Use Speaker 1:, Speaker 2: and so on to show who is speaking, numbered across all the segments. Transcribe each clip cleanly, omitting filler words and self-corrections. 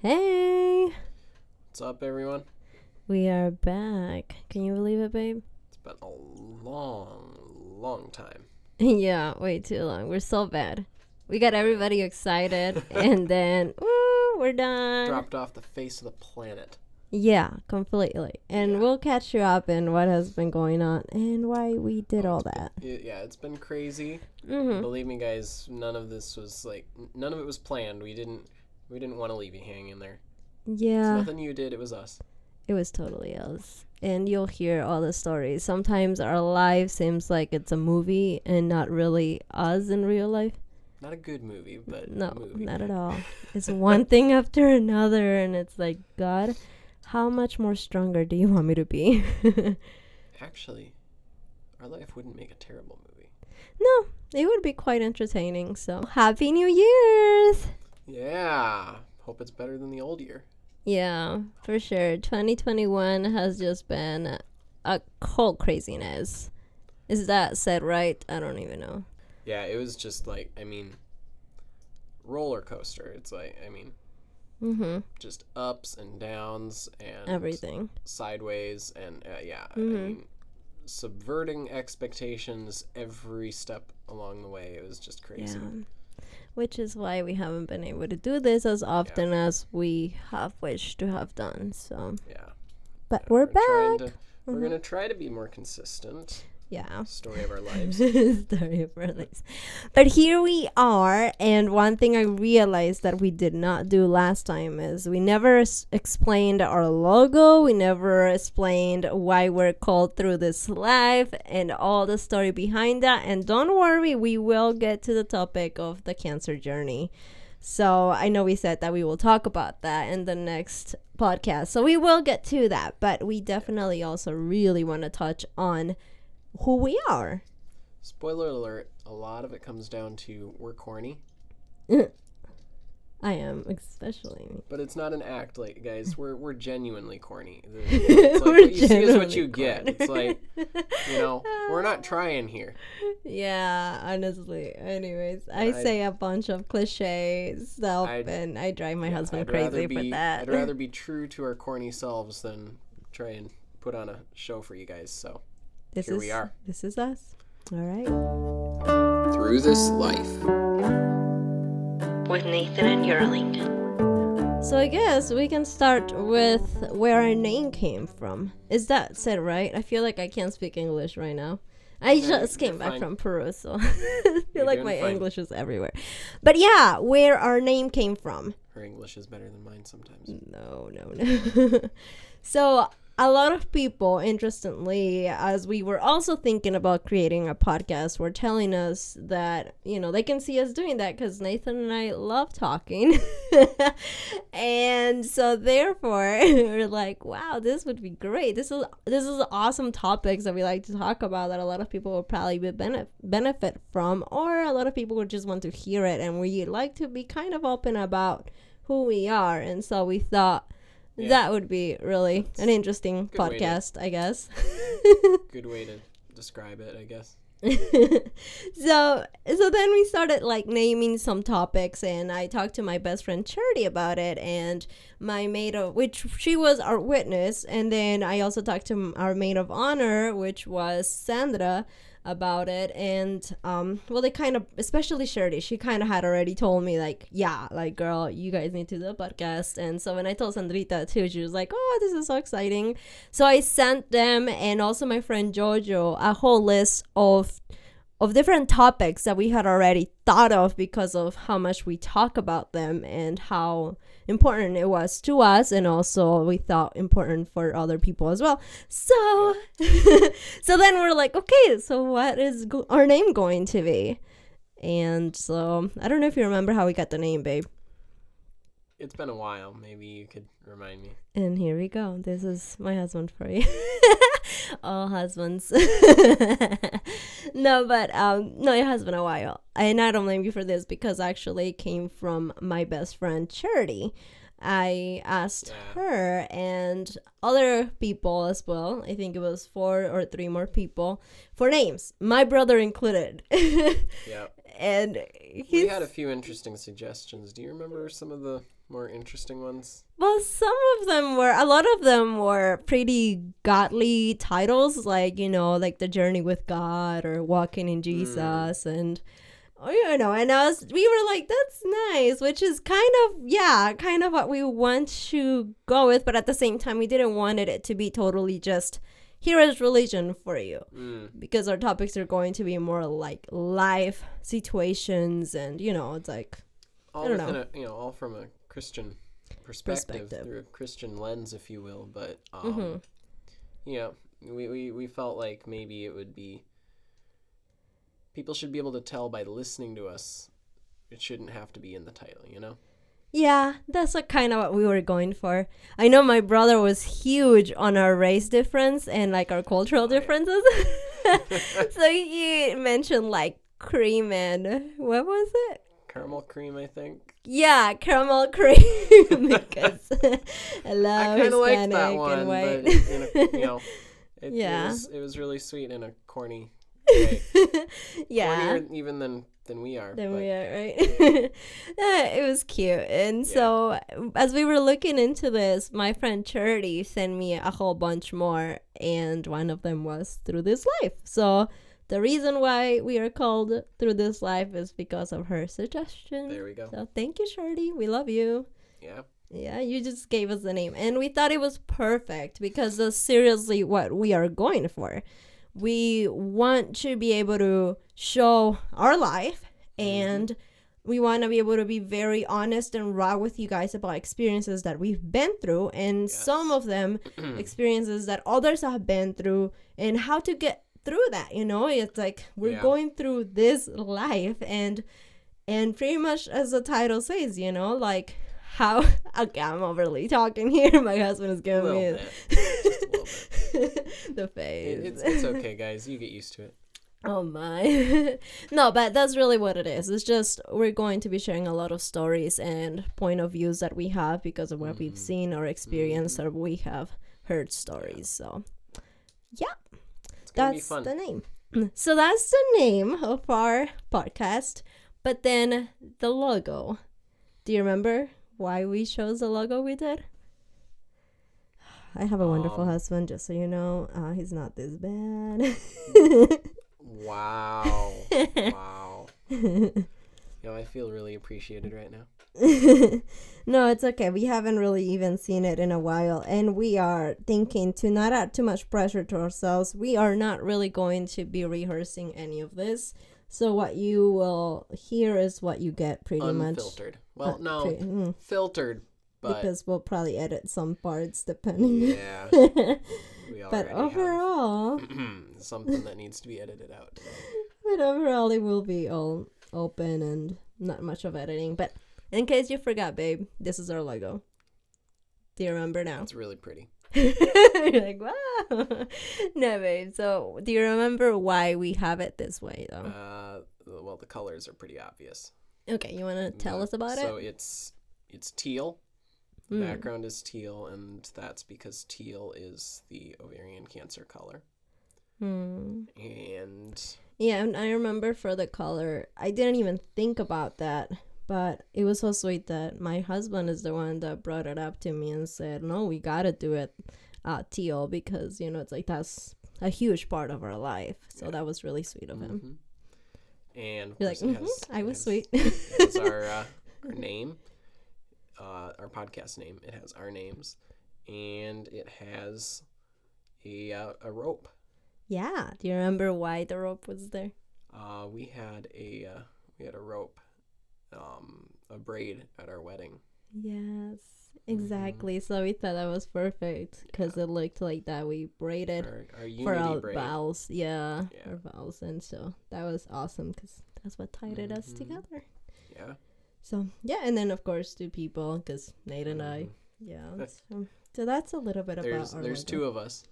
Speaker 1: Hey,
Speaker 2: What's up, everyone?
Speaker 1: we are back. Can you believe it, babe?
Speaker 2: It's been a long time.
Speaker 1: Yeah, way too long. We're so bad. We got everybody excited, and then woo, we're done.
Speaker 2: Dropped off the face of the planet.
Speaker 1: Yeah, completely. And
Speaker 2: Yeah.
Speaker 1: we'll catch you up in what has been going on and why we did all that.
Speaker 2: It's been crazy.
Speaker 1: Mm-hmm.
Speaker 2: Believe me, guys, none of this was none of it was planned. We didn't want to leave you hanging there. It's
Speaker 1: Yeah,
Speaker 2: nothing you did. It was us.
Speaker 1: it was totally us. And you'll hear all the stories. Sometimes our life seems like it's a movie and not really us in real life.
Speaker 2: Not a good movie, but
Speaker 1: No,
Speaker 2: a movie.
Speaker 1: not at all. It's one thing after another, and it's like, God, how much more stronger do you want me to be?
Speaker 2: Actually, our life wouldn't make a terrible movie.
Speaker 1: No, it would be quite entertaining. So, Happy New Year's!
Speaker 2: Yeah. Hope it's better than the old year.
Speaker 1: Yeah, for sure. 2021 has just been a whole craziness. Is that said right? I don't even know.
Speaker 2: Yeah, it was just roller coaster. It's
Speaker 1: Mm-hmm.
Speaker 2: just ups and downs and
Speaker 1: Everything.
Speaker 2: sideways and
Speaker 1: Mhm.
Speaker 2: subverting expectations every step along the way. It was just crazy.
Speaker 1: Yeah. Which is why we haven't been able to do this as often as we have wished to have done. So,
Speaker 2: Yeah.
Speaker 1: but we're
Speaker 2: trying
Speaker 1: back.
Speaker 2: to- We're gonna try to be more consistent.
Speaker 1: Yeah.
Speaker 2: Story of our lives.
Speaker 1: Story of our lives. But here we are, and one thing I realized that we did not do last time is we never explained our logo. We never explained why we're called Through This Life and all the story behind that. And don't worry, we will get to the topic of the cancer journey. So I know we said that we will talk about that in the next podcast. So we will get to that, but we definitely also really want to touch on who we are.
Speaker 2: Spoiler alert, a lot of it comes down to we're corny.
Speaker 1: I am, especially me.
Speaker 2: But it's not an act, guys, we're genuinely corny. It's like
Speaker 1: We're
Speaker 2: what you see is what
Speaker 1: genuinely
Speaker 2: you get.
Speaker 1: corny.
Speaker 2: It's like, we're not trying here.
Speaker 1: Yeah, honestly. Anyways, I
Speaker 2: I'd-
Speaker 1: say a bunch of cliche stuff, and I drive my husband
Speaker 2: I'd rather
Speaker 1: crazy for that.
Speaker 2: I'd rather be true to our corny selves than try and put on a show for you guys. So here we are.
Speaker 1: This is us. All right.
Speaker 2: Through This Life.
Speaker 1: With Nathan and Yearling. So I guess we can start with where our name came from. Is that said right? I feel like I can't speak English right now. I just came
Speaker 2: you're
Speaker 1: back
Speaker 2: fine.
Speaker 1: from Peru, so I feel
Speaker 2: You're
Speaker 1: like
Speaker 2: doing
Speaker 1: my
Speaker 2: fine.
Speaker 1: English is everywhere. But yeah, where our name came from.
Speaker 2: Her English is better than mine sometimes.
Speaker 1: No. So a lot of people, interestingly, as we were also thinking about creating a podcast, were telling us that, they can see us doing that because Nathan and I love talking. And so therefore, we're like, wow, this would be great. This is awesome topics that we like to talk about that a lot of people will probably benefit from, or a lot of people would just want to hear it. And we like to be kind of open about who we are. And so we thought,
Speaker 2: Yeah.
Speaker 1: that would be really an interesting
Speaker 2: good way to-
Speaker 1: podcast, I guess.
Speaker 2: Good way to describe it, I guess.
Speaker 1: so then we started naming some topics, and I talked to my best friend Charity about it, and my maid of which she was our witness, and then I also talked to our maid of honor, which was Sandra, about it. And they kind of, especially Charity, she kind of had already told me girl, you guys need to do a podcast. And so when I told Sandrita too, she was like, oh, this is so exciting. So I sent them, and also my friend Jojo, a whole list of different topics that we had already thought of because of how much we talk about them and how important it was to us, and also we thought important for other people as well. So so then we're like, okay, so what is our name going to be? And so I don't know if you remember how we got the name, babe.
Speaker 2: It's been a while. Maybe you could remind me.
Speaker 1: And here we go. This is my husband for you. All husbands. No, it has been a while. And I don't blame you for this because actually it came from my best friend Charity. I asked her and other people as well. I think it was 4 or 3 more people for names, my brother included.
Speaker 2: Yeah.
Speaker 1: And
Speaker 2: We had a few interesting suggestions. Do you remember some of the more interesting ones?
Speaker 1: Well, a lot of them were pretty godly titles, like, like The Journey with God or Walking in Jesus and, and we were like, that's nice, which is kind of what we want to go with. But at the same time, we didn't want it to be totally just, here is religion for you. Because our topics are going to be more like life situations and, it's like,
Speaker 2: all I don't know. All from a Christian perspective, through a Christian lens, if you will. But we felt like maybe it would be, people should be able to tell by listening to us. It shouldn't have to be in the title,
Speaker 1: Yeah, that's kind of what we were going for. I know my brother was huge on our race difference and like our cultural differences. So he mentioned like cream and what was it?
Speaker 2: Caramel cream, I think.
Speaker 1: Yeah, caramel cream, because I love
Speaker 2: Hispanic
Speaker 1: that
Speaker 2: one,
Speaker 1: and white.
Speaker 2: But it was really sweet in a corny way.
Speaker 1: Yeah,
Speaker 2: cornier even than we are.
Speaker 1: We are, right? It was cute. And so as we were looking into this, my friend Charity sent me a whole bunch more, and one of them was Through This Life. So the reason why we are called Through This Life is because of her suggestion.
Speaker 2: There we go.
Speaker 1: So thank you, Charity. We love you.
Speaker 2: Yeah.
Speaker 1: Yeah, you just gave us the name. And we thought it was perfect because that's seriously what we are going for. We want to be able to show our life, and we want to be able to be very honest and raw with you guys about experiences that we've been through, and some of them experiences that others have been through, and how to get through that. It's like we're going through this life, and pretty much as the title says, like how, okay, I'm overly talking here. My husband is giving me the face.
Speaker 2: It's okay, guys. You get used to it.
Speaker 1: Oh my. No, but that's really what it is. It's just we're going to be sharing a lot of stories and point of views that we have because of what we've seen or experienced, or we have heard stories. So yeah, that's the name. So that's the name of our podcast. But then the logo. Do you remember why we chose the logo we did? I have a wonderful husband, just so you know. He's not this bad.
Speaker 2: Wow. I feel really appreciated right now.
Speaker 1: No, it's okay. We haven't really even seen it in a while. And we are thinking to not add too much pressure to ourselves. We are not really going to be rehearsing any of this. So what you will hear is what you get pretty much.
Speaker 2: Unfiltered. Well, no, filtered. But
Speaker 1: because we'll probably edit some parts depending.
Speaker 2: Yeah.
Speaker 1: But overall,
Speaker 2: something that needs to be edited out.
Speaker 1: But overall, it will be all open and not much of editing. But in case you forgot, babe, this is our logo. Do you remember now?
Speaker 2: It's really pretty.
Speaker 1: You're like, wow. No, babe. So do you remember why we have it this way, though?
Speaker 2: Well, the colors are pretty obvious.
Speaker 1: Okay, you want to tell us about it?
Speaker 2: So it's teal. The background is teal, and that's because teal is the ovarian cancer color. And
Speaker 1: yeah, and I remember for the color, I didn't even think about that, but it was so sweet that my husband is the one that brought it up to me and said, no, we gotta do it teal, because it's like that's a huge part of our life. So that was really sweet of him.
Speaker 2: And of
Speaker 1: you're
Speaker 2: course
Speaker 1: like, I was sweet.
Speaker 2: It's our name. Our podcast name. It has our names, and it has a rope.
Speaker 1: Yeah. Do you remember why the rope was there?
Speaker 2: We had a rope, a braid at our wedding.
Speaker 1: Yes, exactly. So we thought that was perfect because it looked like that we braided
Speaker 2: our unity
Speaker 1: for our
Speaker 2: braid.
Speaker 1: vows. Yeah, our vows, and so that was awesome because that's what tied us together.
Speaker 2: Yeah.
Speaker 1: So, yeah, and then, of course, 2 people, because Nate and I, so that's a little bit about our
Speaker 2: There's
Speaker 1: logo.
Speaker 2: 2 of us.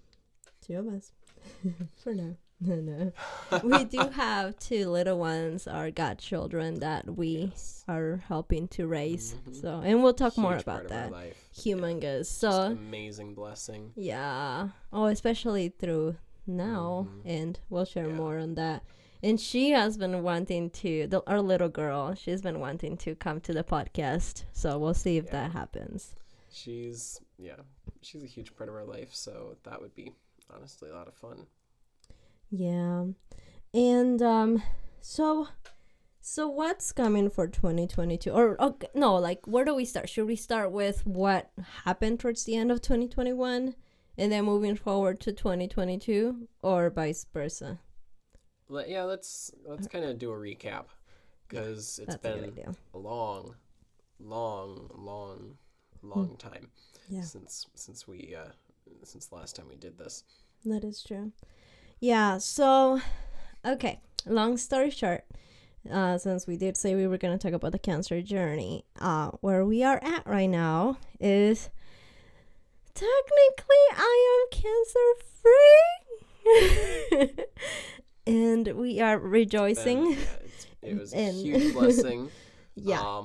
Speaker 1: 2 of us. For now. No. We do have 2 little ones, our godchildren, that we are helping to raise. So, and we'll talk more about that. Humongous. So,
Speaker 2: just amazing blessing.
Speaker 1: Yeah. Oh, especially through now, and we'll share more on that. And she has been wanting to, our little girl, she's been wanting to come to the podcast. So we'll see if that happens.
Speaker 2: She's a huge part of our life. So that would be honestly a lot of fun.
Speaker 1: Yeah. And so what's coming for 2022? Or okay, no, like where do we start? Should we start with what happened towards the end of 2021 and then moving forward to 2022, or vice versa?
Speaker 2: Let's kind of do a recap, because it's been a long time since the last time we did this.
Speaker 1: That is true. Yeah, so okay, long story short, since we did say we were going to talk about the cancer journey, where we are at right now is technically I am cancer free. And we are rejoicing.
Speaker 2: It was a huge blessing.
Speaker 1: Yeah.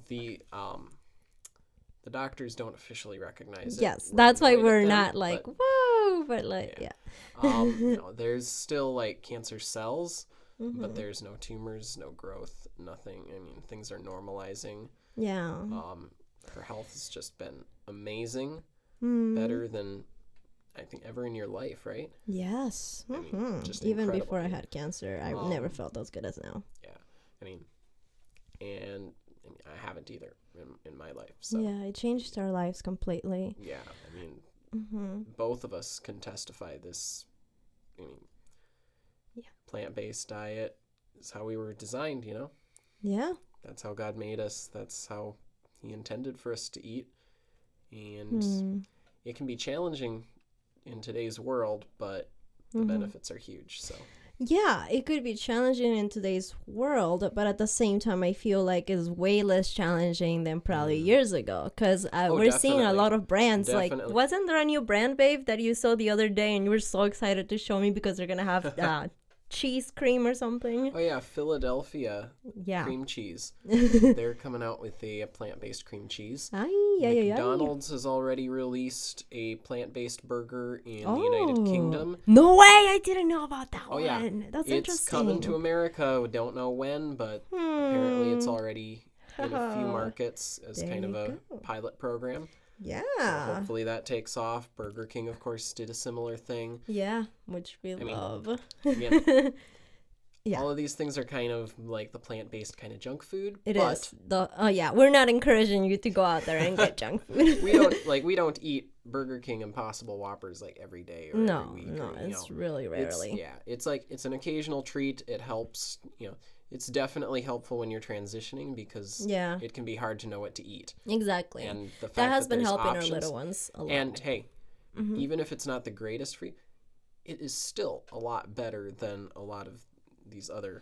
Speaker 2: The doctors don't officially recognize it.
Speaker 1: Yes, that's why we're not like, whoa, but like, yeah.
Speaker 2: There's still like cancer cells,
Speaker 1: Mm-hmm.
Speaker 2: but there's no tumors, no growth, nothing. I mean, things are normalizing.
Speaker 1: Yeah.
Speaker 2: Her health has just been amazing, better than I think ever in your life, right?
Speaker 1: Yes.
Speaker 2: I mean, just
Speaker 1: even
Speaker 2: incredible.
Speaker 1: before I had cancer, I never felt as good as now.
Speaker 2: Yeah, I mean, and I haven't either in my life. So
Speaker 1: yeah, it changed our lives completely.
Speaker 2: yeah, I mean, both of us can testify this. I mean, plant-based diet is how we were designed, you know?
Speaker 1: Yeah.
Speaker 2: That's how God made us. That's how he intended for us to eat. And it can be challenging in today's world, but the benefits are huge. So
Speaker 1: yeah, it could be challenging in today's world, but at the same time, I feel like it's way less challenging than probably years ago, because we're seeing a lot of brands. Definitely. Like, wasn't there a new brand, babe, that you saw the other day and you were so excited to show me because they're gonna have cheese cream or something?
Speaker 2: Oh yeah, Philadelphia
Speaker 1: yeah.
Speaker 2: cream cheese. They're coming out with a plant-based cream cheese. McDonald's has already released a plant-based burger in the United Kingdom.
Speaker 1: No way! I didn't know about that one.
Speaker 2: Yeah.
Speaker 1: That's
Speaker 2: it's
Speaker 1: interesting.
Speaker 2: It's coming to America. We don't know when, but apparently it's already in a few markets as kind of a pilot program.
Speaker 1: Yeah.
Speaker 2: So hopefully that takes off. Burger King, of course, did a similar thing.
Speaker 1: Yeah, which we love.
Speaker 2: Again,
Speaker 1: yeah.
Speaker 2: All of these things are kind of like the plant-based kind of junk food.
Speaker 1: It is. We're not encouraging you to go out there and get junk food.
Speaker 2: we don't eat Burger King Impossible Whoppers like every day or every week.
Speaker 1: No, it's really rarely.
Speaker 2: It's an occasional treat. It helps, it's definitely helpful when you're transitioning, because it can be hard to know what to eat.
Speaker 1: Exactly.
Speaker 2: And the fact
Speaker 1: that has been helping
Speaker 2: options,
Speaker 1: our little ones a lot.
Speaker 2: And hey, even if it's not the greatest for you, it is still a lot better than a lot of these other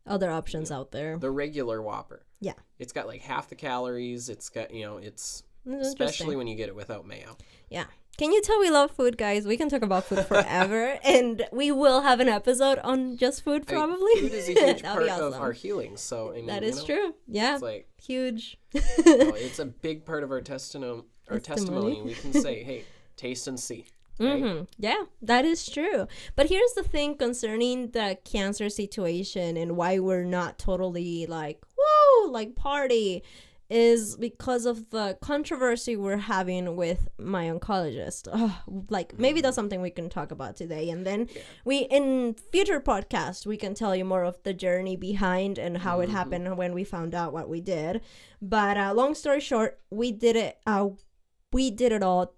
Speaker 1: options out there.
Speaker 2: The regular Whopper.
Speaker 1: Yeah.
Speaker 2: It's got like half the calories. It's got, it's especially when you get it without mayo.
Speaker 1: Yeah. Can you tell we love food, guys? We can talk about food forever, and we will have an episode on just food, probably.
Speaker 2: Food is a huge part of our healing, so
Speaker 1: that is true. Yeah,
Speaker 2: it's like
Speaker 1: huge.
Speaker 2: It's a big part of our testimony. We can say, "Hey, taste and see." Right?
Speaker 1: Yeah, that is true. But here's the thing concerning the cancer situation and why we're not totally like, whoa, like party, is because of the controversy we're having with my oncologist. Maybe that's something we can talk about today. And then in future podcasts, we can tell you more of the journey behind and how it happened when we found out what we did. But long story short, we did it all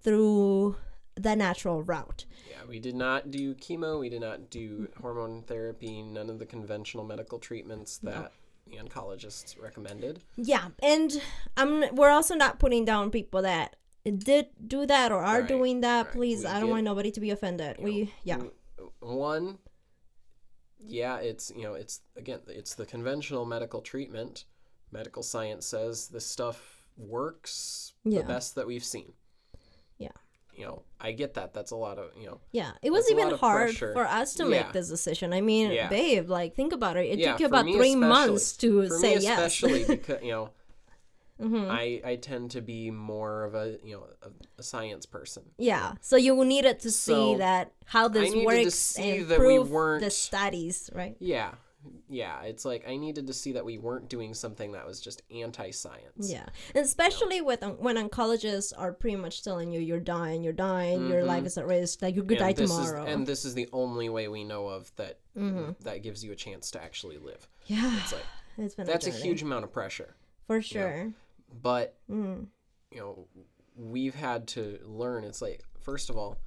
Speaker 1: through the natural route.
Speaker 2: Yeah, we did not do chemo. We did not do hormone therapy. None of the conventional medical treatments that the oncologists recommended.
Speaker 1: Yeah, and we're also not putting down people that did do that or are doing that. Please, I don't want nobody to be offended. It's the conventional medical treatment. Medical science says this stuff works the best that we've seen. Yeah. I get that. That's a lot of, Yeah, it was even hard for us to make this decision. I mean, babe, like, think about it. It took you about 3 months to say yes.
Speaker 2: Especially because, I tend to be more of a science person.
Speaker 1: Yeah. So you needed to see
Speaker 2: So,
Speaker 1: that how this
Speaker 2: needed to
Speaker 1: works
Speaker 2: see
Speaker 1: and
Speaker 2: that we
Speaker 1: prove the
Speaker 2: weren't-
Speaker 1: studies, right?
Speaker 2: Yeah. Yeah, it's like I needed to see that we weren't doing something that was just anti-science.
Speaker 1: Yeah, and especially with when oncologists are pretty much telling you you're dying, your life is at risk, like you could die tomorrow.
Speaker 2: And this is the only way we know of that that gives you a chance to actually live.
Speaker 1: Yeah,
Speaker 2: It's like
Speaker 1: it's been
Speaker 2: that's a
Speaker 1: journey.
Speaker 2: huge amount of pressure.
Speaker 1: For sure.
Speaker 2: But we've had to learn. It's like, first of all,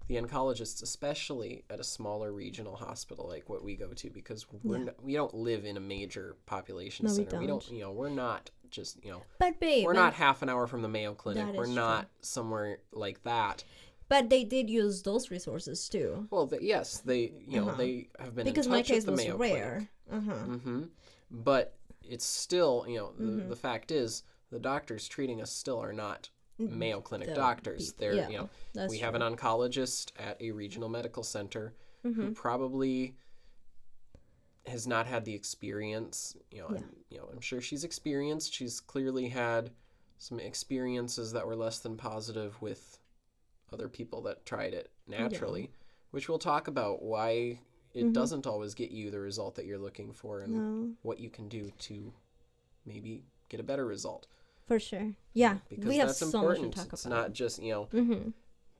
Speaker 2: the oncologists, especially at a smaller regional hospital like what we go to, because we don't live in a major population center. We don't. We're not just
Speaker 1: But babe,
Speaker 2: we're not half an hour from the Mayo Clinic.
Speaker 1: That
Speaker 2: We're
Speaker 1: is
Speaker 2: not somewhere like that.
Speaker 1: But they did use those resources too.
Speaker 2: Well, yes, they they have been
Speaker 1: Because
Speaker 2: in
Speaker 1: my
Speaker 2: touch
Speaker 1: case
Speaker 2: with the
Speaker 1: was
Speaker 2: Mayo
Speaker 1: rare.
Speaker 2: Clinic. But it's still the fact is the doctors treating us still are not Mayo Clinic doctors. They're we have an oncologist at a regional medical center who probably has not had the experience. I'm sure she's experienced. She's clearly had some experiences that were less than positive with other people that tried it naturally, which we'll talk about why it doesn't always get you the result that you're looking for and what you can do to maybe get a better result.
Speaker 1: For sure. Yeah.
Speaker 2: Because
Speaker 1: we have
Speaker 2: that's
Speaker 1: so
Speaker 2: important.
Speaker 1: much to talk
Speaker 2: It's
Speaker 1: about.
Speaker 2: not just,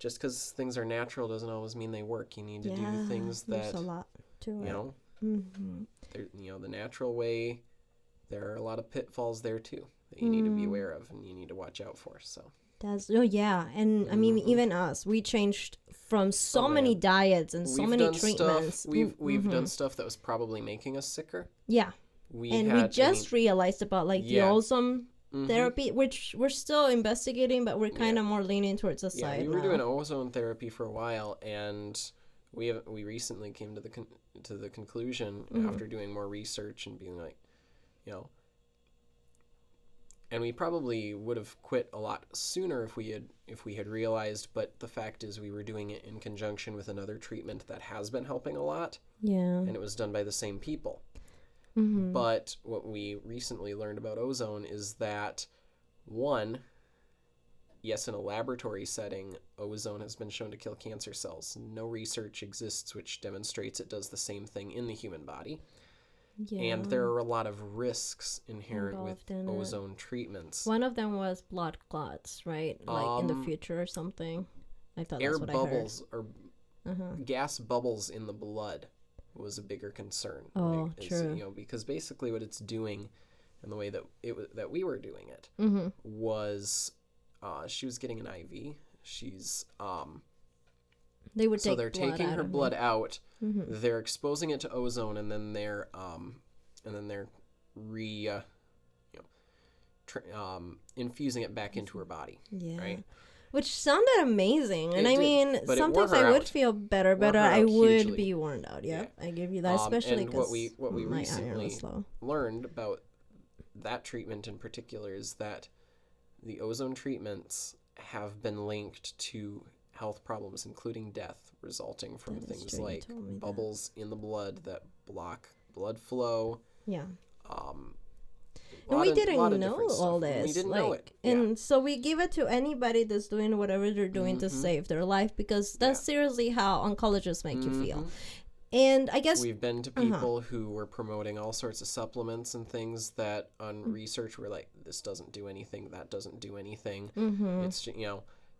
Speaker 2: just because things are natural doesn't always mean they work. You need to do things
Speaker 1: there's
Speaker 2: that,
Speaker 1: a lot to it.
Speaker 2: the natural way, there are a lot of pitfalls there too that you need to be aware of and you need to watch out for. So
Speaker 1: That's and I mean even us, we changed from so many diets and so many treatments.
Speaker 2: We've done stuff that was probably making us sicker.
Speaker 1: Yeah. We just realized about the ozone therapy, which we're still investigating, but we're kind of more leaning towards the side.
Speaker 2: We were doing ozone therapy for a while, and we recently came to the conclusion after doing more research and being like, and we probably would have quit a lot sooner if we had realized, but the fact is we were doing it in conjunction with another treatment that has been helping a lot.
Speaker 1: Yeah.
Speaker 2: And it was done by the same people. But what we recently learned about ozone is that, one, yes, in a laboratory setting, ozone has been shown to kill cancer cells. No research exists which demonstrates it does the same thing in the human body.
Speaker 1: Yeah.
Speaker 2: And there are a lot of risks inherent with
Speaker 1: Involved in
Speaker 2: ozone treatments.
Speaker 1: One of them was blood clots, right? Like in the future or something. I thought
Speaker 2: Air
Speaker 1: that's what
Speaker 2: bubbles or gas bubbles in the blood was a bigger concern.
Speaker 1: Oh, true.
Speaker 2: Because basically what it's doing, and the way that that we were doing it, was she was getting an IV. She's
Speaker 1: they would
Speaker 2: so
Speaker 1: take
Speaker 2: they're
Speaker 1: blood
Speaker 2: taking
Speaker 1: out
Speaker 2: her
Speaker 1: of
Speaker 2: blood
Speaker 1: me.
Speaker 2: out. They're exposing it to ozone, and then they're infusing it back into her body.
Speaker 1: Yeah.
Speaker 2: Right.
Speaker 1: Which sounded amazing. And
Speaker 2: It
Speaker 1: I
Speaker 2: did,
Speaker 1: mean,
Speaker 2: but it
Speaker 1: sometimes
Speaker 2: wore her
Speaker 1: I would
Speaker 2: out.
Speaker 1: feel better, but
Speaker 2: Wore her
Speaker 1: I
Speaker 2: out
Speaker 1: would
Speaker 2: hugely.
Speaker 1: be worn out. Yeah, I give you that, especially
Speaker 2: and what
Speaker 1: because
Speaker 2: we
Speaker 1: my iron
Speaker 2: recently
Speaker 1: was low.
Speaker 2: learned about that treatment in particular is that the ozone treatments have been linked to health problems, including death, resulting from
Speaker 1: That is
Speaker 2: things
Speaker 1: true, you
Speaker 2: like
Speaker 1: told me that.
Speaker 2: bubbles in the blood that block blood flow.
Speaker 1: Yeah.
Speaker 2: A
Speaker 1: And
Speaker 2: lot
Speaker 1: we
Speaker 2: of- lot
Speaker 1: didn't
Speaker 2: of
Speaker 1: know
Speaker 2: different stuff.
Speaker 1: all this.
Speaker 2: We didn't know it.
Speaker 1: And so we give it to anybody that's doing whatever they're doing to save their life, because that's seriously how oncologists make you feel. And I guess
Speaker 2: We've been to people who were promoting all sorts of supplements and things that on research were like, this doesn't do anything, that doesn't do anything. It's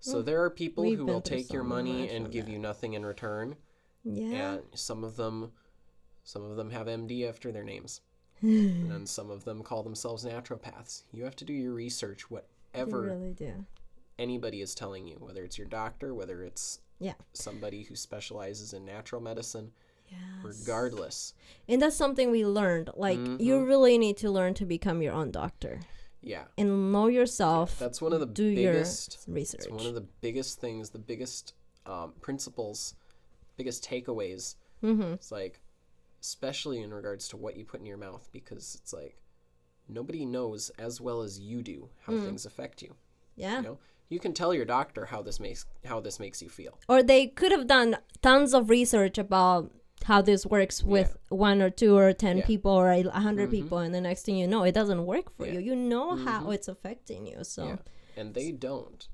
Speaker 2: so there are people
Speaker 1: We've
Speaker 2: who
Speaker 1: been
Speaker 2: will
Speaker 1: through
Speaker 2: take your
Speaker 1: so
Speaker 2: money
Speaker 1: much
Speaker 2: and
Speaker 1: of
Speaker 2: give
Speaker 1: that.
Speaker 2: you nothing in return.
Speaker 1: yeah.
Speaker 2: And some of them have MD after their names. And some of them call themselves naturopaths. You have to do your research,
Speaker 1: They
Speaker 2: whatever
Speaker 1: really do.
Speaker 2: anybody is telling you, whether it's your doctor, whether it's
Speaker 1: Yeah.
Speaker 2: somebody who specializes in natural medicine,
Speaker 1: Yes.
Speaker 2: regardless.
Speaker 1: And that's something we learned. Like, you really need to learn to become your own doctor
Speaker 2: Yeah.
Speaker 1: and know yourself.
Speaker 2: That's one of the
Speaker 1: do
Speaker 2: biggest
Speaker 1: your research.
Speaker 2: It's one of the biggest things, the biggest principles, biggest takeaways. It's like, especially in regards to what you put in your mouth, because it's like nobody knows as well as you do how things affect you.
Speaker 1: Yeah.
Speaker 2: You can tell your doctor how this makes you feel.
Speaker 1: Or they could have done tons of research about how this works with 1 or 2 or 10 people or 100 people, and the next thing you know, it doesn't work for you. You know how it's affecting you. So
Speaker 2: and they don't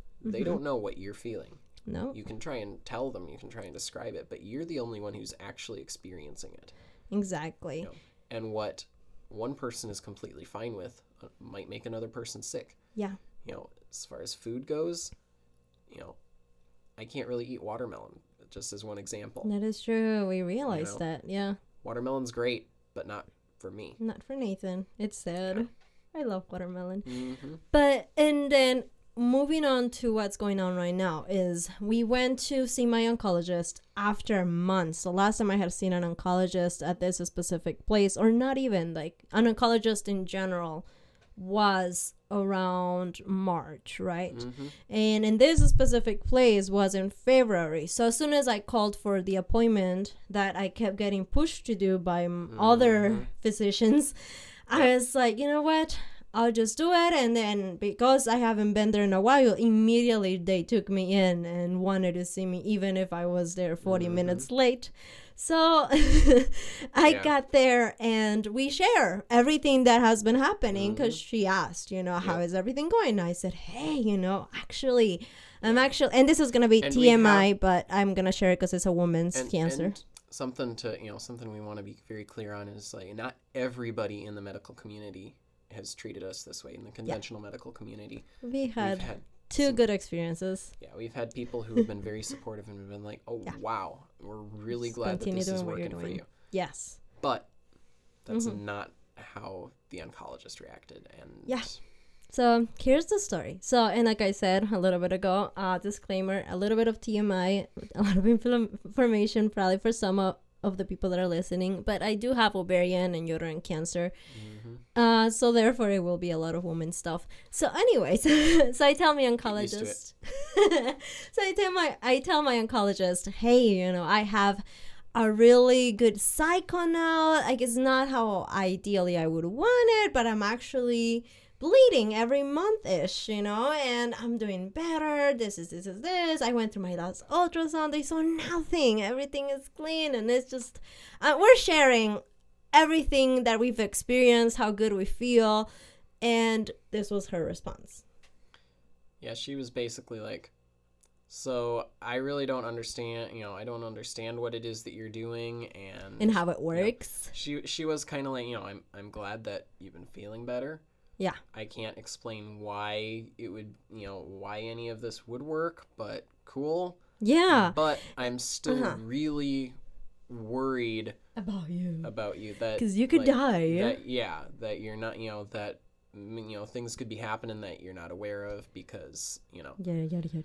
Speaker 2: know what you're feeling.
Speaker 1: No,
Speaker 2: you can try and tell them, you can try and describe it, but you're the only one who's actually experiencing it.
Speaker 1: Exactly.
Speaker 2: You know? And what one person is completely fine with might make another person sick.
Speaker 1: Yeah.
Speaker 2: You know, as far as food goes, you know, I can't really eat watermelon, just as one example.
Speaker 1: That is true. We realized that. Yeah.
Speaker 2: Watermelon's great, but not for me.
Speaker 1: Not for Nathan. It's sad. Yeah. I love watermelon.
Speaker 2: Mm-hmm.
Speaker 1: But, and then moving on to what's going on right now is we went to see my oncologist after months. The last time I had seen an oncologist at this specific place, or not even, like an oncologist in general, was around March, right? Mm-hmm. And in this specific place was in February. So as soon as I called for the appointment that I kept getting pushed to do by other physicians, I was like, you know what? I'll just do it. And then because I haven't been there in a while, immediately they took me in and wanted to see me even if I was there 40 minutes late. So I got there and we share everything that has been happening because she asked, you know, how is everything going? And I said, hey, you know, I'm actually, and this is going to be TMI, but I'm going to share it because it's a woman's cancer.
Speaker 2: And something we want to be very clear on is like not everybody in the medical community has treated us this way in the conventional medical community.
Speaker 1: We've had two good experiences.
Speaker 2: Yeah, we've had people who have been very supportive and have been like, oh, wow, we're really glad that this is working for you.
Speaker 1: Yes.
Speaker 2: But that's not how the oncologist reacted. And
Speaker 1: so here's the story. So, and like I said a little bit ago, disclaimer, a little bit of TMI, a lot of information probably for some of the people that are listening, but I do have ovarian and uterine cancer. So therefore it will be a lot of woman stuff. So anyways, so I tell my oncologist, I tell my oncologist, hey, you know, I have a really good cycle now. Like it's not how ideally I would want it, but I'm actually bleeding every month-ish, you know, and I'm doing better. This. I went through my last ultrasound. They saw nothing. Everything is clean, and it's just, we're sharing everything that we've experienced, how good we feel, and this was her response.
Speaker 2: Yeah, she was basically like, so I really don't understand, you know, I don't understand what it is that you're doing and
Speaker 1: how it works.
Speaker 2: You know, she was kind of like, you know, I'm glad that you've been feeling better.
Speaker 1: Yeah.
Speaker 2: I can't explain why it would, you know, why any of this would work, but cool.
Speaker 1: Yeah.
Speaker 2: But I'm still really worried
Speaker 1: about you
Speaker 2: that
Speaker 1: because you could die.
Speaker 2: That you're not, you know, that, you know, things could be happening that you're not aware of because, you know,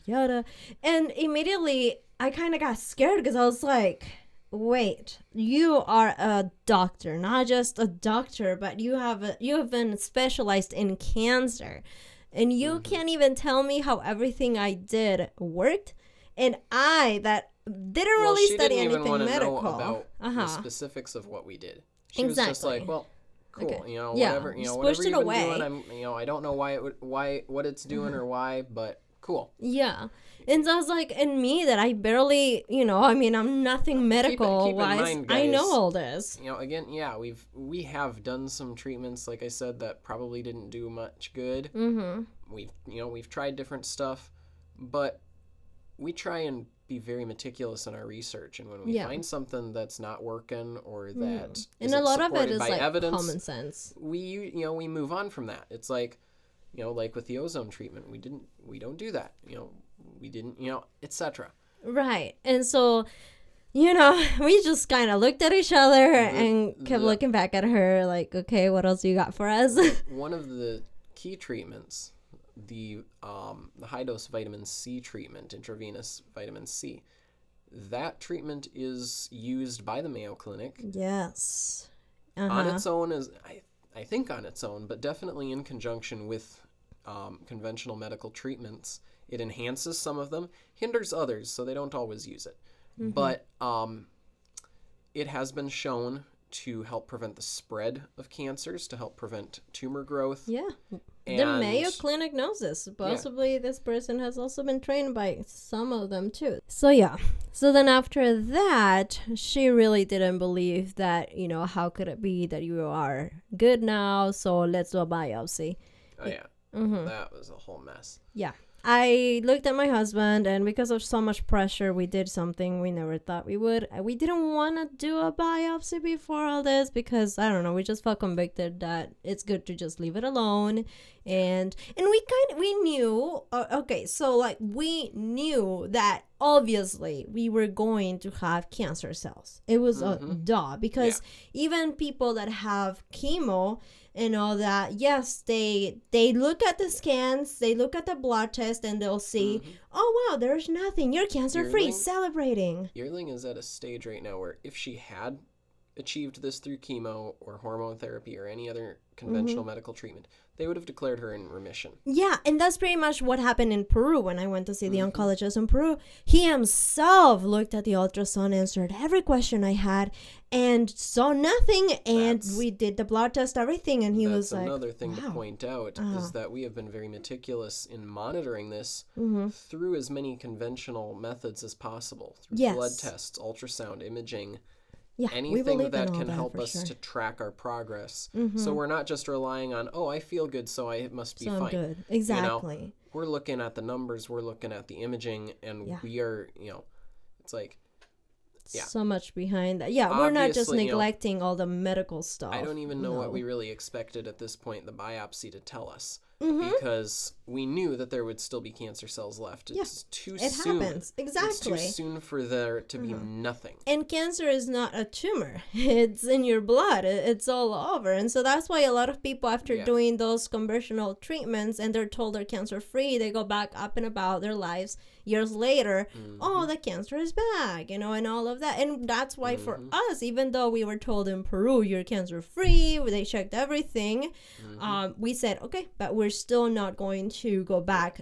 Speaker 1: yada. And immediately I kind of got scared because I was like, wait, you are a doctor, not just a doctor, but you have been specialized in cancer, and you can't even tell me how everything I did worked. And I that didn't really study anything medical.
Speaker 2: Know about the specifics of what we did. She was just like, well, cool, you know, whatever, you know, whatever you've been doing. I'm, you know, I don't know what it's doing or why, but cool.
Speaker 1: Yeah. And so I was like, and me that I barely, you know, I mean, I'm nothing medical wise. Mind, guys, I know all this.
Speaker 2: You know, again, yeah, we have done some treatments, like I said, that probably didn't do much good. We've tried different stuff, but we try and be very meticulous in our research, and when we find something that's not working or that
Speaker 1: and a lot of it is like
Speaker 2: evidence,
Speaker 1: common sense,
Speaker 2: we move on from that. It's like, you know, like with the ozone treatment, we don't do that, you know, we didn't, you know, etc.
Speaker 1: Right. And so, you know, we just kind of looked at each other and kept looking back at her like, okay, what else you got for us?
Speaker 2: One of the key treatments, the high dose vitamin C treatment, intravenous vitamin C, that treatment is used by the Mayo Clinic.
Speaker 1: Yes.
Speaker 2: On its own, I think on its own, but definitely in conjunction with conventional medical treatments. It enhances some of them, hinders others, so they don't always use it. But it has been shown to help prevent the spread of cancers, to help prevent tumor growth.
Speaker 1: Yeah. the Mayo Clinic knows this. Possibly this person has also been trained by some of them too. So yeah. So then after that, she really didn't believe that, how could it be that you are good now? So let's do a biopsy.
Speaker 2: Oh yeah. Mm-hmm. That was a whole mess.
Speaker 1: Yeah. I looked at my husband, and because of so much pressure, we did something we never thought we would. We didn't want to do a biopsy before all this because, I don't know, we just felt convicted that it's good to just leave it alone. And we knew, we knew that obviously we were going to have cancer cells. It was a duh, because even people that have chemo and all that, yes, they look at the scans, they look at the blood test, and they'll see, oh wow, there's nothing, you're cancer free, celebrating.
Speaker 2: Yearling is at a stage right now where if she had achieved this through chemo or hormone therapy or any other conventional medical treatment, they would have declared her in remission.
Speaker 1: Yeah, and that's pretty much what happened in Peru when I went to see the oncologist in Peru. He himself looked at the ultrasound, answered every question I had, and saw nothing. And we did the blood test, everything, and he was like,
Speaker 2: another thing to point out is that we have been very meticulous in monitoring this through as many conventional methods as possible, through blood tests, ultrasound, imaging. Yeah, anything that can help us to track our progress. So we're not just relying on, I feel good, so I must be fine.
Speaker 1: Good. Exactly.
Speaker 2: We're looking at the numbers, we're looking at the imaging, and we are, it's like,
Speaker 1: so much behind that. Yeah, we're not just neglecting all the medical stuff.
Speaker 2: I don't even know what we really expected at this point, the biopsy to tell us. Because we knew that there would still be cancer cells left. It's too soon. It happens.
Speaker 1: Exactly.
Speaker 2: It's too soon for there to be nothing.
Speaker 1: And cancer is not a tumor. It's in your blood. It's all over. And so that's why a lot of people, after doing those conventional treatments and they're told they're cancer free, they go back up and about their lives years later. The cancer is back, and all of that. And that's why for us, even though we were told in Peru, you're cancer free, they checked everything, we said, okay, but we're still not going to go back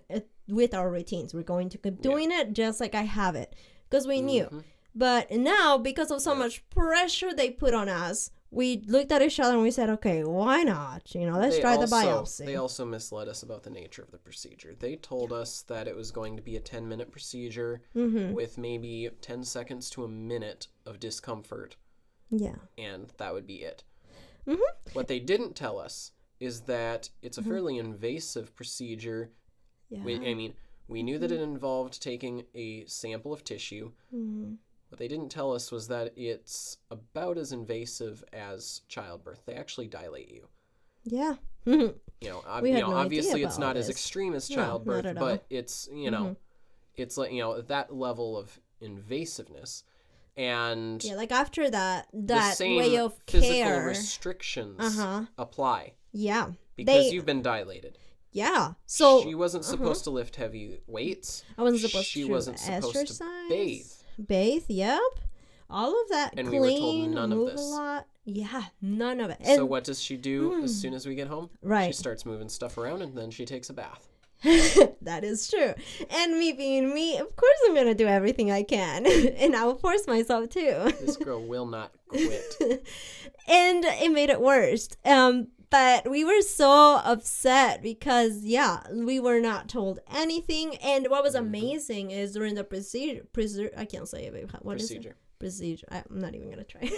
Speaker 1: with our routines. We're going to keep doing it just like I have it, because we knew. But now, because of so much pressure they put on us, we looked at each other and we said, okay, why not? Let's try the biopsy.
Speaker 2: They also misled us about the nature of the procedure. They told us that it was going to be a 10-minute procedure with maybe 10 seconds to a minute of discomfort.
Speaker 1: Yeah.
Speaker 2: And that would be it. What they didn't tell us is that it's a fairly invasive procedure. Yeah. We knew that it involved taking a sample of tissue. What they didn't tell us was that it's about as invasive as childbirth. They actually dilate you.
Speaker 1: Yeah.
Speaker 2: Obviously it's not as extreme as childbirth, but it's, it's like, that level of invasiveness. And
Speaker 1: like after that
Speaker 2: same
Speaker 1: way of
Speaker 2: physical
Speaker 1: care
Speaker 2: restrictions apply.
Speaker 1: Yeah.
Speaker 2: Because you've been dilated.
Speaker 1: Yeah. So
Speaker 2: she wasn't supposed to lift heavy weights.
Speaker 1: I wasn't supposed
Speaker 2: she
Speaker 1: to
Speaker 2: wasn't supposed to bathe.
Speaker 1: Yep. All of that.
Speaker 2: And
Speaker 1: clean,
Speaker 2: we were told none of this.
Speaker 1: A lot. Yeah, none of it.
Speaker 2: And so what does she do as soon as we get home?
Speaker 1: Right.
Speaker 2: She starts moving stuff around, and then she takes a bath.
Speaker 1: That is true. And me being me, of course I'm going to do everything I can. And I will force myself too.
Speaker 2: This girl will not quit.
Speaker 1: And it made it worse. But we were so upset because, we were not told anything. And what was amazing is during the procedure, I can't say it. What is it? Procedure. I'm not even going to try.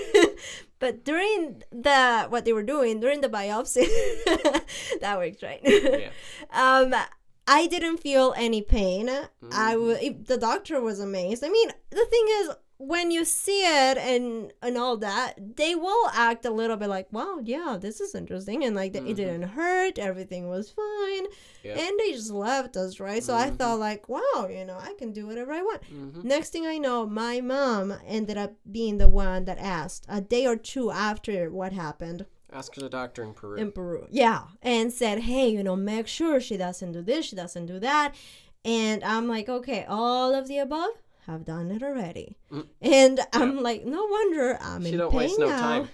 Speaker 1: But during what they were doing, during the biopsy, that works, right? Yeah. I didn't feel any pain. The doctor was amazed. I mean, the thing is, when you see it and all that, they will act a little bit like, wow, yeah, this is interesting. And like, it didn't hurt. Everything was fine. Yep. And they just left us, right? So I thought like, wow, I can do whatever I want. Next thing I know, my mom ended up being the one that asked a day or two after what happened.
Speaker 2: Asked the doctor in Peru.
Speaker 1: Yeah. And said, hey, make sure she doesn't do this, she doesn't do that. And I'm like, okay, all of the above, have done it already. And I'm like, no wonder I'm in pain. She don't waste no time.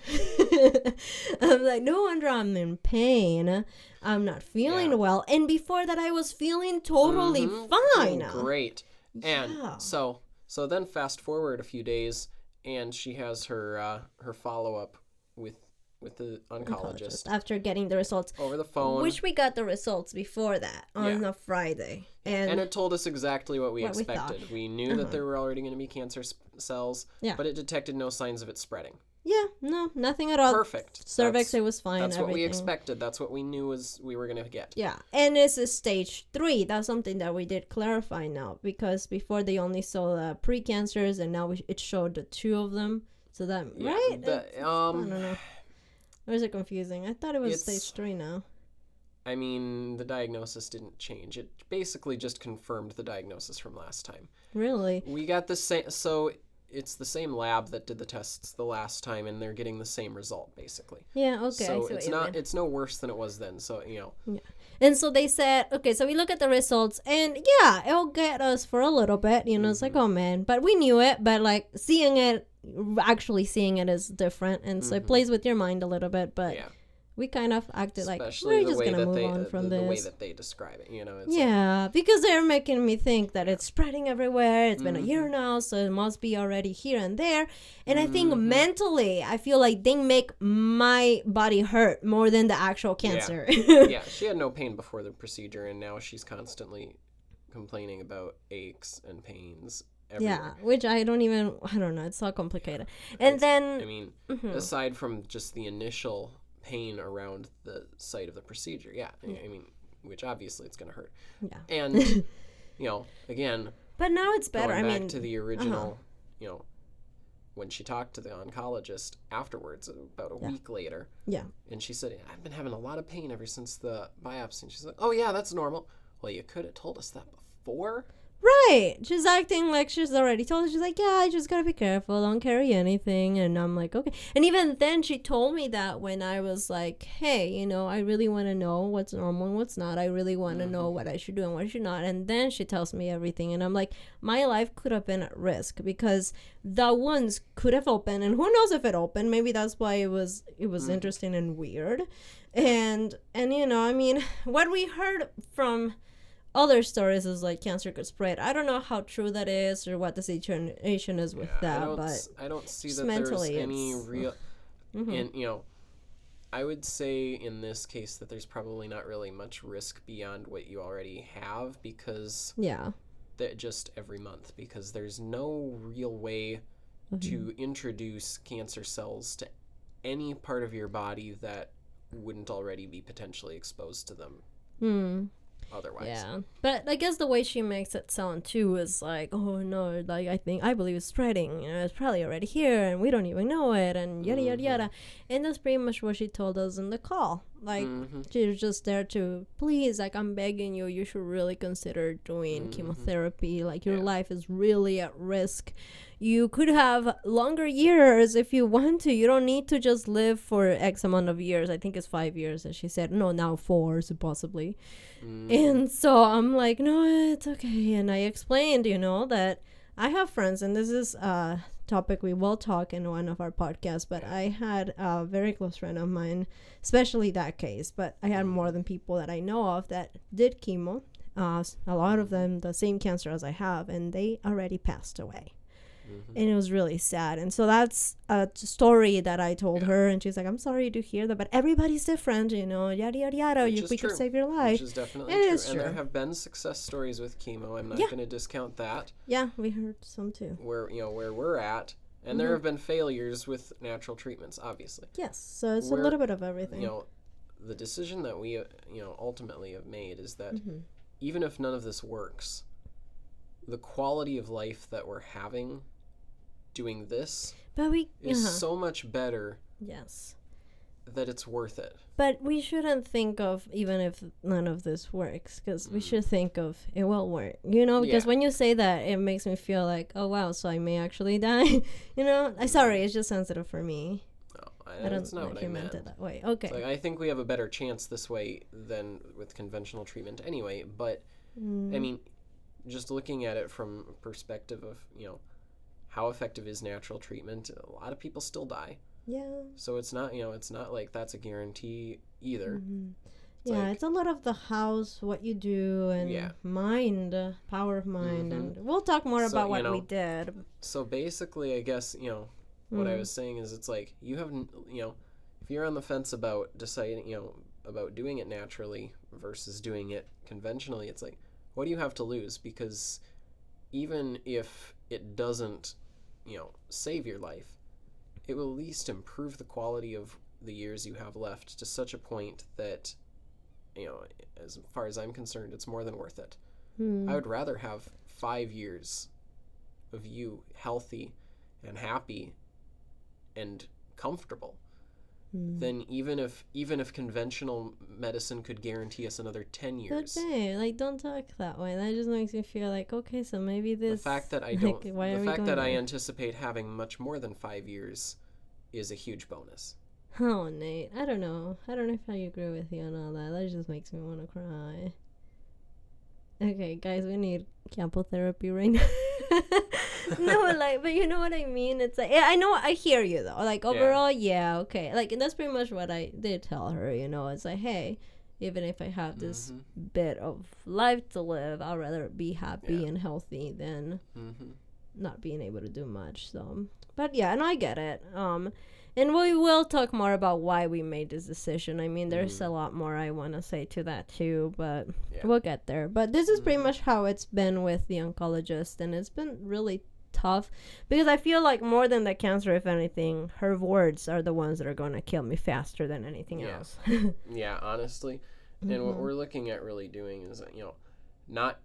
Speaker 1: I'm like, no wonder I'm in pain. I'm not feeling well. And before that, I was feeling totally fine.
Speaker 2: Great. And so then fast forward a few days, and she has her follow-up with with the oncologist
Speaker 1: after getting the results
Speaker 2: over the phone,
Speaker 1: which we got the results before that on a Friday,
Speaker 2: and it told us exactly what we expected. We knew that there were already going to be cancer cells, but it detected no signs of it spreading.
Speaker 1: Yeah, no, nothing at all.
Speaker 2: Perfect.
Speaker 1: Cervix, it was fine.
Speaker 2: That's what we expected. That's what we knew we were going to get.
Speaker 1: Yeah, and it's a stage 3. That's something that we did clarify now, because before they only saw the precancers, and now it showed the 2 of them. So that, right? I don't know. Or is it confusing? I thought it was stage 3 now.
Speaker 2: I mean, the diagnosis didn't change. It basically just confirmed the diagnosis from last time.
Speaker 1: Really?
Speaker 2: We got the same... So it's the same lab that did the tests the last time, and they're getting the same result, basically.
Speaker 1: Yeah, okay.
Speaker 2: So it's no worse than it was then, so, you know.
Speaker 1: Yeah. And so they said, okay, so we look at the results, and yeah, it'll get us for a little bit, you know, it's like, oh man, but we knew it, but like actually seeing it is different, and so it plays with your mind a little bit, but we kind of acted
Speaker 2: especially
Speaker 1: like we're just gonna move on from this.
Speaker 2: The way that they describe it, you know.
Speaker 1: It's because they're making me think that it's spreading everywhere. It's been a year now, so it must be already here and there. And I think mentally, I feel like they make my body hurt more than the actual cancer.
Speaker 2: Yeah, she had no pain before the procedure, and now she's constantly complaining about aches and pains everywhere.
Speaker 1: Yeah, which I don't know. It's so complicated. And then...
Speaker 2: I mean, aside from just the initial pain around the site of the procedure, I mean, which obviously it's going to hurt. Yeah. And, you know, again...
Speaker 1: But now it's better.
Speaker 2: Going back to the original, you know, when she talked to the oncologist afterwards, about a week later. Yeah. And she said, I've been having a lot of pain ever since the biopsy. And she's like, oh, yeah, that's normal. Well, you could have told us that before.
Speaker 1: Right. She's acting like she's already told us. She's like, yeah, I just gotta be careful. Don't carry anything. And I'm like, okay. And even then, she told me that when I was like, hey, you know, I really want to know what's normal and what's not. I really want to know what I should do and what I should not. And then she tells me everything. And I'm like, my life could have been at risk because the wounds could have opened. And who knows if it opened. Maybe that's why it was interesting and weird. And you know, I mean, what we heard from other stories is like cancer could spread. I don't know how true that is or what the situation is with that, but
Speaker 2: I don't see that there's any real. And you know, I would say in this case that there's probably not really much risk beyond what you already have because that just every month because there's no real way to introduce cancer cells to any part of your body that wouldn't already be potentially exposed to them. Otherwise.
Speaker 1: Yeah. But I guess the way she makes it sound too is like, oh no, like I believe it's spreading, you know, it's probably already here and we don't even know it and yada yada yada. And that's pretty much what she told us in the call. Like she was just there to please, like I'm begging you, you should really consider doing chemotherapy. Like your life is really at risk. You could have longer years if you want to. You don't need to just live for X amount of years. I think it's 5 years. And she said, no, now 4 possibly. And so I'm like, no, it's okay. And I explained, you know, that I have friends. And this is a topic we will talk in one of our podcasts. But I had a very close friend of mine, especially that case. But I had more than people that I know of that did chemo. A lot of them, the same cancer as I have. And they already passed away. And it was really sad. And so that's a story that I told her. And she's like, I'm sorry to hear that. But everybody's different, you know, yada, yada, yada. We could save your life.
Speaker 2: Which is definitely true. And there have been success stories with chemo. I'm not going to discount that.
Speaker 1: Yeah, we heard some too.
Speaker 2: Where we're at. And there have been failures with natural treatments, obviously.
Speaker 1: Yes. So it's a little bit of everything.
Speaker 2: You know, the decision that we, ultimately have made is that even if none of this works, the quality of life that we're having doing this is so much better that it's worth it.
Speaker 1: But we shouldn't think of even if none of this works because we should think of it will work, you know, because when you say that it makes me feel like, oh wow, so I may actually die. You know, sorry, it's just sensitive for me.
Speaker 2: No, that's not what I meant.
Speaker 1: It that way. Okay.
Speaker 2: Like, I think we have a better chance this way than with conventional treatment anyway, but I mean, just looking at it from a perspective of, you know, how effective is natural treatment? A lot of people still die. Yeah. So it's not, it's not like that's a guarantee either.
Speaker 1: It's a lot of the house, what you do, and mind, power of mind. And we'll talk more about what we did.
Speaker 2: So basically, I guess, what I was saying is it's like you have, if you're on the fence about deciding, about doing it naturally versus doing it conventionally, it's like, what do you have to lose? Because even if it doesn't, save your life, it will at least improve the quality of the years you have left to such a point that, as far as I'm concerned, it's more than worth it. I would rather have 5 years of you healthy and happy and comfortable than even if conventional medicine could guarantee us another 10 years.
Speaker 1: Okay, don't talk that way. That just makes me feel like, okay, so maybe this.
Speaker 2: The fact that I don't. The fact that I anticipate having much more than 5 years is a huge bonus.
Speaker 1: Oh, Nate, I don't know if I agree with you on all that. That just makes me want to cry. Okay, guys, we need campo therapy right now. No, but you know what I mean? It's like, yeah, I hear you though. Overall, yeah, okay. And that's pretty much what I did tell her, It's like, hey, even if I have this bit of life to live, I'd rather be happy and healthy than not being able to do much. So, but yeah, and I get it. And we will talk more about why we made this decision. I mean, there's a lot more I want to say to that too, but we'll get there. But this is pretty much how it's been with the oncologist, and it's been really tough because I feel like more than the cancer, if anything, her words are the ones that are going to kill me faster than anything else.
Speaker 2: Yeah, honestly. And what we're looking at really doing is, not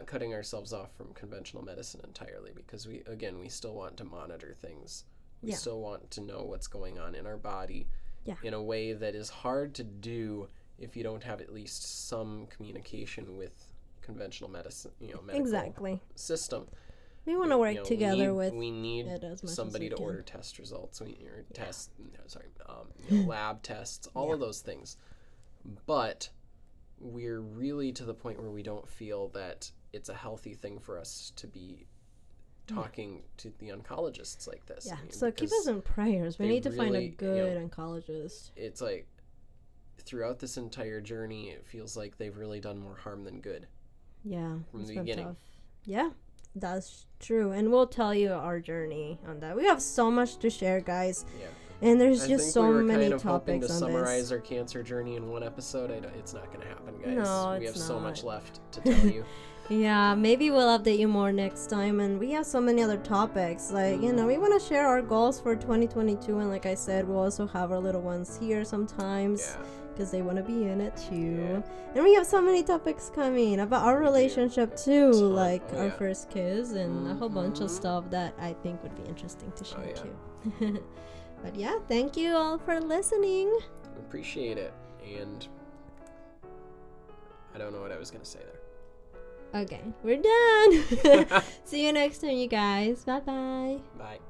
Speaker 2: cutting ourselves off from conventional medicine entirely, because we still want to monitor things. We still want to know what's going on in our body in a way that is hard to do if you don't have at least some communication with conventional medicine, medical system.
Speaker 1: We want to work together
Speaker 2: we need somebody to order test results, lab tests, all of those things. But we're really to the point where we don't feel that it's a healthy thing for us to be talking to the oncologists like this.
Speaker 1: Yeah, so keep us in prayers. We need to find a good oncologist.
Speaker 2: It's like throughout this entire journey, it feels like they've really done more harm than good.
Speaker 1: Yeah,
Speaker 2: from the beginning. Tough.
Speaker 1: Yeah, that's true. And we'll tell you our journey on that. We have so much to share, guys. Yeah. And there's just so many topics on this. I think we were kind of hoping to summarize
Speaker 2: our cancer journey in one episode. It's not going to happen, guys.
Speaker 1: No,
Speaker 2: we have so much left to tell you.
Speaker 1: Yeah, maybe we'll update you more next time. And we have so many other topics. We want to share our goals for 2022. And like I said, we'll also have our little ones here sometimes because they want to be in it too. Yeah. And we have so many topics coming about our relationship too, our first kiss and a whole bunch of stuff that I think would be interesting to share too. But yeah, thank you all for listening.
Speaker 2: Appreciate it. And I don't know what I was going to say there.
Speaker 1: Okay, we're done. See you next time, you guys. Bye-bye.
Speaker 2: Bye.